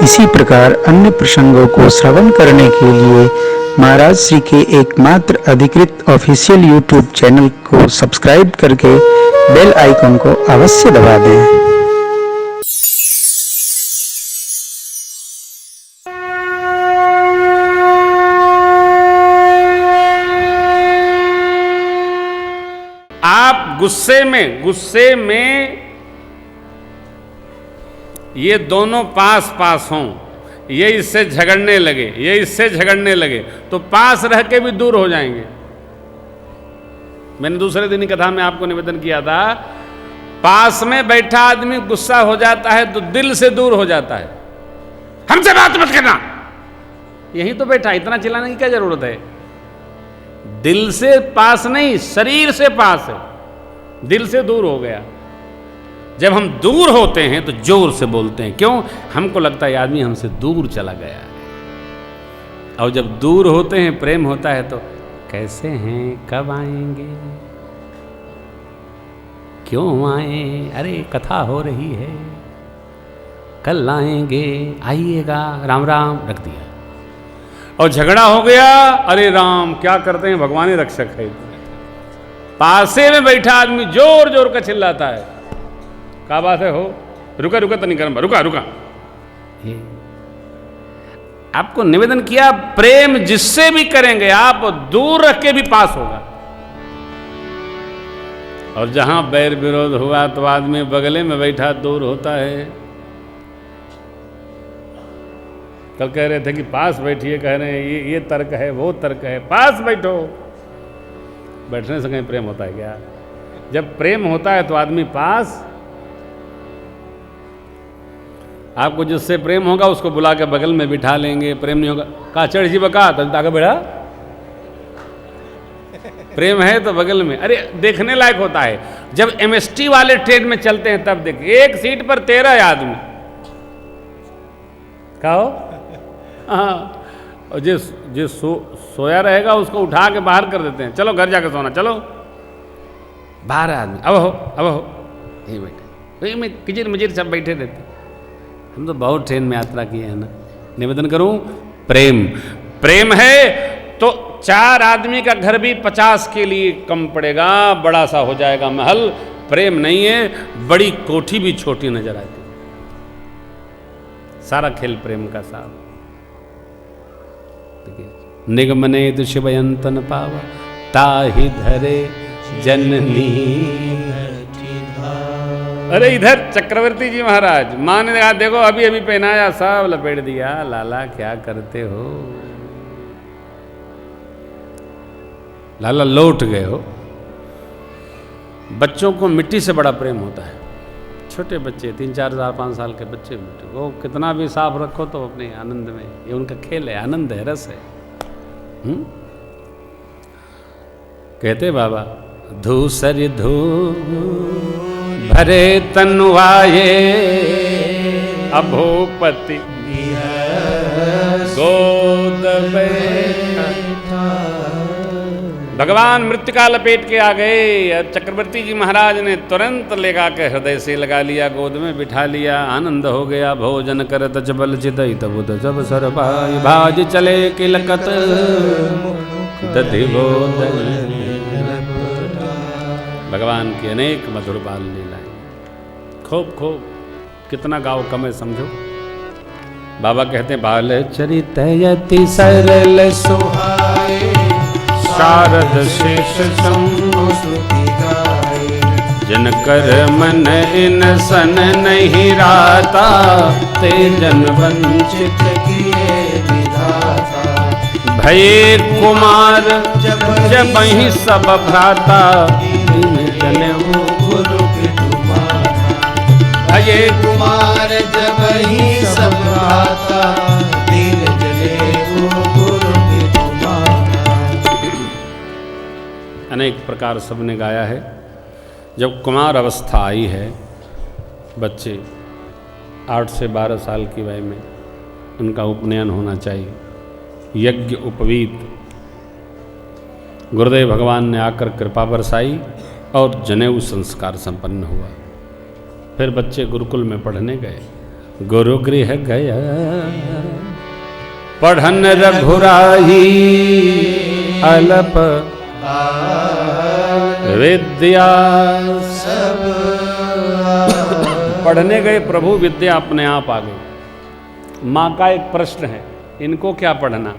इसी प्रकार अन्य प्रसंगों को श्रवण करने के लिए महाराज श्री के एकमात्र अधिकृत ऑफिशियल यूट्यूब चैनल को सब्सक्राइब करके बेल आइकन को अवश्य दबा दें। आप गुस्से में ये दोनों पास पास हों, ये इससे झगड़ने लगे, ये इससे झगड़ने लगे, तो पास रह के भी दूर हो जाएंगे। मैंने दूसरे दिन की कथा में आपको निवेदन किया था, पास में बैठा आदमी गुस्सा हो जाता है तो दिल से दूर हो जाता है। हमसे बात मत करना, यहीं तो बैठा, इतना चिल्लाने की क्या जरूरत है। दिल से पास नहीं, शरीर से पास है, दिल से दूर हो गया। जब हम दूर होते हैं तो जोर से बोलते हैं, क्यों? हमको लगता है आदमी हमसे दूर चला गया है। और जब दूर होते हैं, प्रेम होता है तो कैसे हैं, कब आएंगे, क्यों आए, अरे कथा हो रही है, कल आएंगे, आइएगा, राम राम, रख दिया। और झगड़ा हो गया, अरे राम क्या करते हैं, भगवान ही रक्षक है। पासे में बैठा आदमी जोर जोर का चिल्लाता है, क्या बात है, हो रुका रुका तो नहीं कर, रुका रुका। आपको निवेदन किया, प्रेम जिससे भी करेंगे आप, दूर रख के भी पास होगा। और जहां बैर विरोध हुआ तो आदमी बगले में बैठा दूर होता है। कल कह रहे थे कि पास बैठिए, कह रहे हैं ये तर्क है, वो तर्क है, पास बैठो। बैठने से कहीं प्रेम होता है क्या? जब प्रेम होता है तो आदमी पास। आपको जिससे प्रेम होगा उसको बुला के बगल में बिठा लेंगे। प्रेम नहीं होगा, का चढ़ जी बका तो आगे बढ़ा। प्रेम है तो बगल में, अरे देखने लायक होता है। जब एमएसटी वाले ट्रेन में चलते हैं तब देखिए, एक सीट पर 13 आदमी, कहो हाँ, और जिस सोया रहेगा उसको उठा के बाहर कर देते हैं, चलो घर जाकर सोना, चलो। 12 आदमी, अब हो यही बैठे, में किचिर मिचिर सब बैठे रहते। हम तो बहुत ट्रेन में यात्रा किए हैं ना। निवेदन करूं, प्रेम है तो 4 आदमी का घर भी 50 के लिए कम पड़ेगा, बड़ा सा हो जाएगा महल। प्रेम नहीं है, बड़ी कोठी भी छोटी नजर आती। सारा खेल प्रेम का साथ। निगमने दुष्यंतन पावा, ताहि धरे जननी। अरे इधर चक्रवर्ती जी महाराज, माँ ने कहा देखो अभी पहनाया, सब लपेट दिया। लाला क्या करते हो, लाला लौट गए हो। बच्चों को मिट्टी से बड़ा प्रेम होता है। छोटे बच्चे 3, 4, 5 साल के बच्चे, वो कितना भी साफ रखो तो अपने आनंद में, ये उनका खेल है, आनंद है, रस है। कहते बाबा, धूसर धू भरे तनुआये, अभोपति गोद बैठा। भगवान मृत्तिका लपेट के आ गए और चक्रवर्ती जी महाराज ने तुरंत लेगा के हृदय से लगा लिया, गोद में बिठा लिया। आनंद हो गया। भोजन करत जबल चिदई तबुद जब सरपाई, भाज चले किलकत दधि बोधन। भगवान की अनेक मधुर बाल लीलाएं, खूब कितना गाओ कम है समझो। बाबा कहते हैं, बाल चरित यति सरल सुहाए, शारद शेष शंभु स्तुति गाए। जन कर मन इन सन नहीं राता, ते जन वंचित किए विधाता। भये कुमार जब ही सब भ्राता, जने वो गुरु की तुम्हारा। भये कुमार जब ही सब भ्राता, दीन जने वो गुरु की तुम्हारा। अनेक प्रकार सबने गाया है। जब कुमार अवस्था आई है, बच्चे 8 से 12 साल की वय में उनका उपनयन होना चाहिए। यज्ञ उपवीत गुरुदेव भगवान ने आकर कृपा बरसाई और जनेऊ संस्कार संपन्न हुआ। फिर बच्चे गुरुकुल में पढ़ने गए गुरु गृह गया, पढ़न रघुराई अलप विद्या सब। पढ़ने गए प्रभु, विद्या अपने आप आ गई। माँ का एक प्रश्न है, इनको क्या पढ़ना?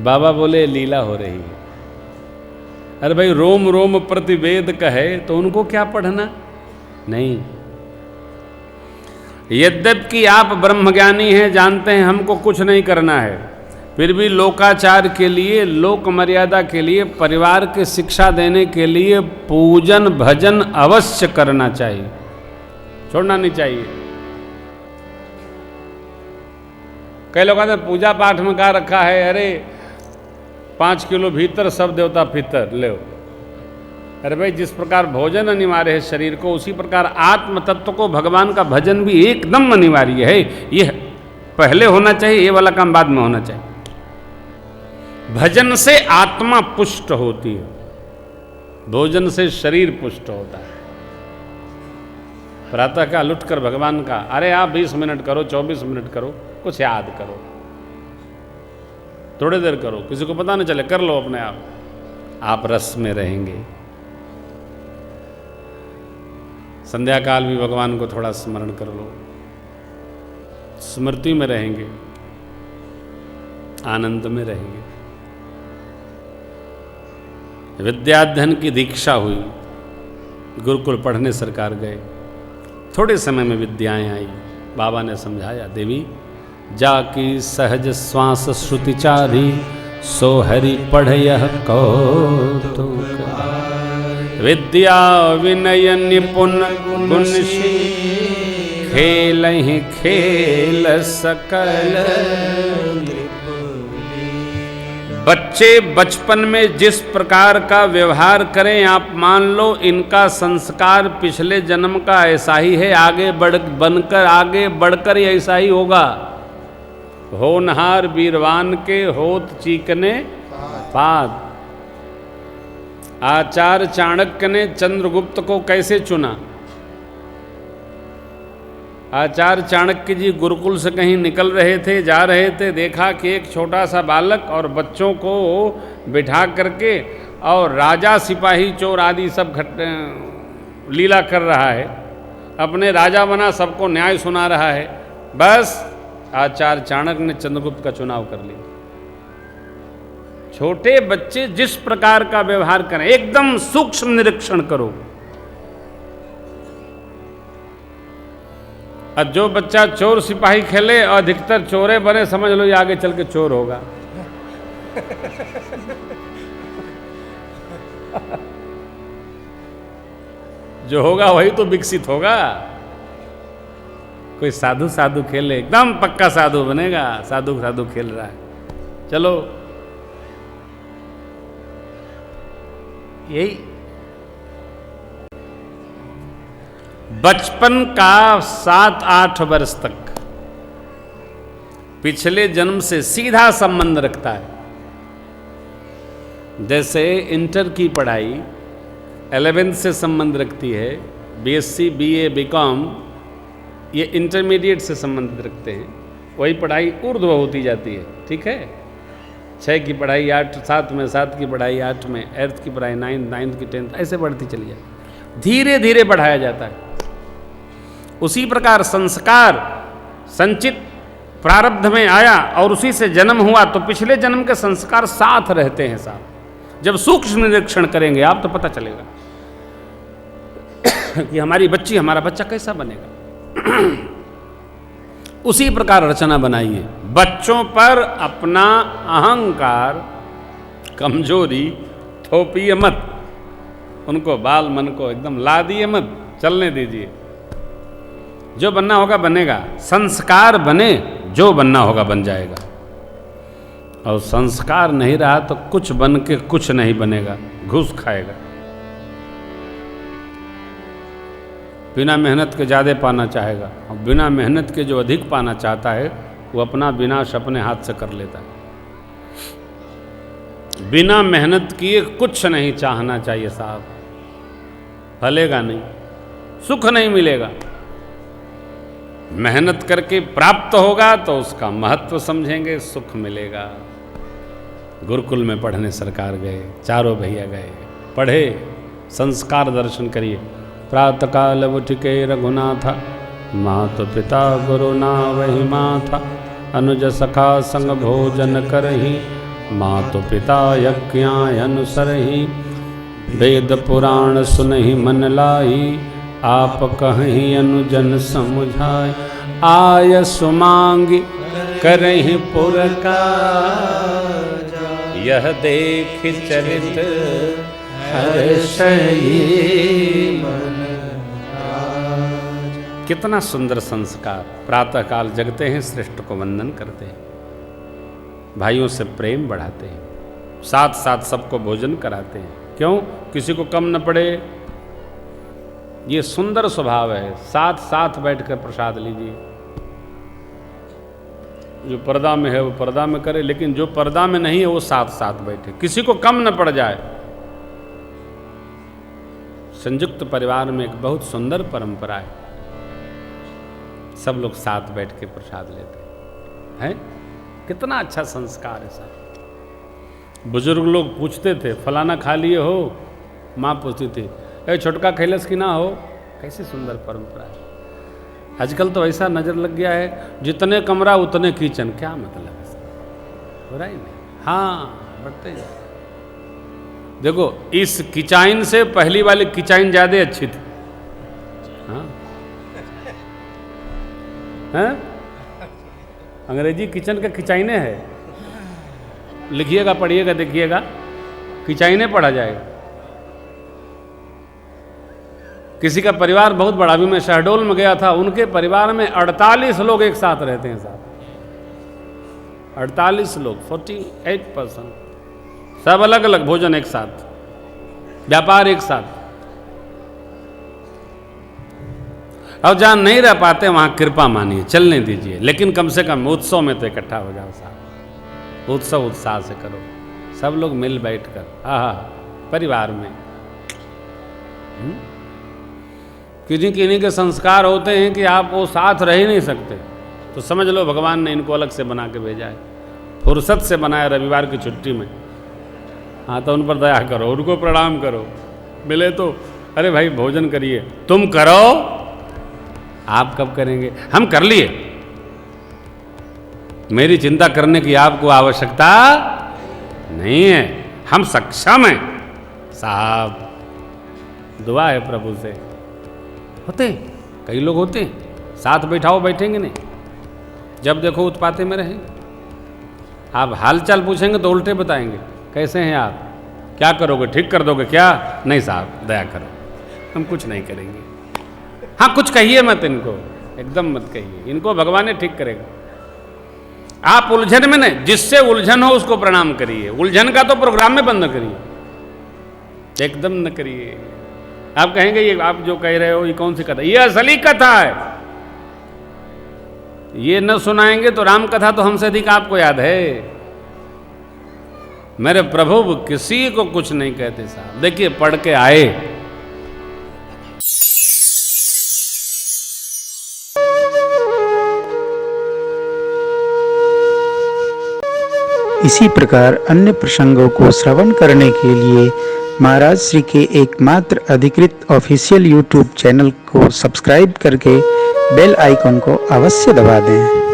बाबा बोले लीला हो रही है। अरे भाई, रोम रोम प्रतिवेद कहे तो उनको क्या पढ़ना? नहीं। यद्यपि आप ब्रह्मज्ञानी हैं, जानते हैं हमको कुछ नहीं करना है, फिर भी लोकाचार के लिए, लोक मर्यादा के लिए, परिवार की शिक्षा देने के लिए पूजन भजन अवश्य करना चाहिए, छोड़ना नहीं चाहिए। कई लोग कहते पूजा पाठ में क्या रखा है, अरे 5 किलो भीतर सब देवता भीतर ले। अरे भाई, जिस प्रकार भोजन अनिवार्य है शरीर को, उसी प्रकार आत्म तत्व को, भगवान का भजन भी एकदम अनिवार्य है। यह पहले होना चाहिए, ये वाला काम बाद में होना चाहिए। भजन से आत्मा पुष्ट होती है, भोजन से शरीर पुष्ट होता है। प्रातः काल उठकर भगवान का, अरे आप 20 मिनट करो, 24 मिनट करो, कुछ याद करो, थोड़ी देर करो, किसी को पता नहीं चले, कर लो अपने आप रस में रहेंगे। संध्या काल भी भगवान को थोड़ा स्मरण कर लो, स्मृति में रहेंगे, आनंद में रहेंगे। विद्याध्ययन की दीक्षा हुई, गुरुकुल पढ़ने सरकार गए, थोड़े समय में विद्याएं आई। बाबा ने समझाया, देवी जाकी सहज श्वास श्रुति चारी, सो हरि पढ़यह कौतुक। विद्या विनय निपुण गुणशी, खेलहि खेल सकल। बच्चे बचपन में जिस प्रकार का व्यवहार करें, आप मान लो इनका संस्कार पिछले जन्म का ऐसा ही है, आगे बढ़कर ऐसा ही होगा। होनहार वीरवान के होत चीकने पाद। आचार्य चाणक्य ने चंद्रगुप्त को कैसे चुना? आचार्य चाणक्य जी गुरुकुल से कहीं निकल रहे थे, जा रहे थे, देखा कि एक छोटा सा बालक और बच्चों को बिठा करके और राजा सिपाही चोर आदि सब लीला कर रहा है, अपने राजा बना, सबको न्याय सुना रहा है। बस आचार्य चाणक्य ने चंद्रगुप्त का चुनाव कर लिया। छोटे बच्चे जिस प्रकार का व्यवहार करें, एकदम सूक्ष्म निरीक्षण करो। और जो बच्चा चोर सिपाही खेले और अधिकतर चोरे बने, समझ लो ये आगे चल के चोर होगा। जो होगा वही तो विकसित होगा। कोई साधु साधु खेले, एकदम पक्का साधु बनेगा। साधु साधु खेल रहा है, चलो यही बचपन का 7-8 वर्ष तक पिछले जन्म से सीधा संबंध रखता है। जैसे इंटर की पढ़ाई 11th से संबंध रखती है, बीएससी, बीए, बीकॉम ये इंटरमीडिएट से संबंधित रखते हैं। वही पढ़ाई ऊर्ध्व होती जाती है, ठीक है। 6 की पढ़ाई 8, 7 में, 7 की पढ़ाई 8 में, 8th की पढ़ाई 9, 9th की 10th, ऐसे बढ़ती चली जाती, धीरे धीरे बढ़ाया जाता है। उसी प्रकार संस्कार संचित प्रारब्ध में आया और उसी से जन्म हुआ, तो पिछले जन्म के संस्कार साथ रहते हैं साथ। जब सूक्ष्म निरीक्षण करेंगे आप तो पता चलेगा कि हमारी बच्ची, हमारा बच्चा कैसा बनेगा। उसी प्रकार रचना बनाइए। बच्चों पर अपना अहंकार, कमजोरी थोपिए मत, उनको बाल मन को एकदम लादिए मत, चलने दीजिए। जो बनना होगा बनेगा, संस्कार बने, जो बनना होगा बन जाएगा। और संस्कार नहीं रहा तो कुछ बन के कुछ नहीं बनेगा, घूस खाएगा। बिना मेहनत के ज़्यादा पाना चाहेगा, और बिना मेहनत के जो अधिक पाना चाहता है वो अपना विनाश अपने हाथ से कर लेता है। बिना मेहनत किए कुछ नहीं चाहना चाहिए साहब, फलेगा नहीं, सुख नहीं मिलेगा। मेहनत करके प्राप्त होगा तो उसका महत्व समझेंगे, सुख मिलेगा। गुरुकुल में पढ़ने सरकार गए, चारों भैया गए, पढ़े, संस्कार दर्शन करिए। प्रातःकाल उठ के रघुनाथा, मातु पिता गुरु ना वही माथा, अनुज सखा संग भोजन करही, मातु पिता यज्ञा अनुसरही, वेद पुराण सुनहि मन लाई, आप कहीं अनुजन समुझाए, आय सुमांगी करहि पुरकार, यह देख चरित हर्षई मन। कितना सुंदर संस्कार। प्रातःकाल जगते हैं, श्रेष्ठ को वंदन करते हैं, भाइयों से प्रेम बढ़ाते हैं, साथ साथ सबको भोजन कराते हैं। क्यों? किसी को कम न पड़े। ये सुंदर स्वभाव है। साथ साथ बैठकर प्रसाद लीजिए। जो पर्दा में है वो पर्दा में करे, लेकिन जो पर्दा में नहीं है वो साथ साथ बैठे, किसी को कम न पड़ जाए। संयुक्त परिवार में एक बहुत सुंदर परंपरा है, सब लोग साथ बैठ के प्रसाद लेते हैं। कितना अच्छा संस्कार है साहब। बुजुर्ग लोग पूछते थे, फलाना खा लिए हो? माँ पूछती थी, ए छोटका खैलस की ना हो। कैसी सुंदर परंपरा है। आजकल तो ऐसा नजर लग गया है, जितने कमरा उतने किचन। क्या मतलब है? हो रहा ही नहीं। हाँ, बढ़ते जाए। देखो, इस किचाइन से पहली वाली किचाइन ज्यादा अच्छी थी। हाँ, हैं? अंग्रेजी किचन का किचाइने है। लिखिएगा, पढ़िएगा, देखिएगा, किचाइने पढ़ा जाएगा। किसी का परिवार बहुत बड़ा, अभी मैं शहडोल में गया था, उनके परिवार में 48 लोग एक साथ रहते हैं साहब। 48 लोग, 48%, सब अलग अलग, भोजन एक साथ, व्यापार एक साथ। अब जहाँ नहीं रह पाते वहाँ कृपा मानिए, चलने दीजिए, लेकिन कम से कम उत्सव में तो इकट्ठा हो जाओ साहब। उत्सव उत्साह से करो, सब लोग मिल बैठ कर। आहा, परिवार में किन्हीं किन्हीं के संस्कार होते हैं कि आप वो साथ रह ही नहीं सकते, तो समझ लो भगवान ने इनको अलग से बना के भेजा है, फुर्सत से बनाया रविवार की छुट्टी में। हाँ, तो उन पर दया करो, उनको प्रणाम करो। मिले तो अरे भाई भोजन करिए। तुम करो, आप कब करेंगे? हम कर लिए, मेरी चिंता करने की आपको आवश्यकता नहीं है, हम सक्षम हैं साहब। दुआ है प्रभु से। होते कई लोग होते हैं, साथ बैठाओ बैठेंगे नहीं, जब देखो उत्पाते में रहेंगे। आप हालचाल पूछेंगे तो उल्टे बताएंगे, कैसे हैं आप, क्या करोगे, ठीक कर दोगे क्या? नहीं साहब, दया करो, हम कुछ नहीं करेंगे। हाँ, कुछ कहिए मत इनको, एकदम मत कहिए, इनको भगवान ने ठीक करेगा। आप उलझन में नहीं, जिससे उलझन हो उसको प्रणाम करिए। उलझन का तो प्रोग्राम में बंद करिए, एकदम न करिए। आप कहेंगे ये आप जो कह रहे हो ये कौन सी कथा? ये असली कथा है। ये न सुनाएंगे तो राम कथा तो हमसे अधिक आपको याद है। मेरे प्रभु किसी को कुछ नहीं कहते साहब। देखिए, पढ़ के आए। इसी प्रकार अन्य प्रसंगों को श्रवण करने के लिए महाराज श्री के एकमात्र अधिकृत ऑफिशियल यूट्यूब चैनल को सब्सक्राइब करके बेल आइकन को अवश्य दबा दें।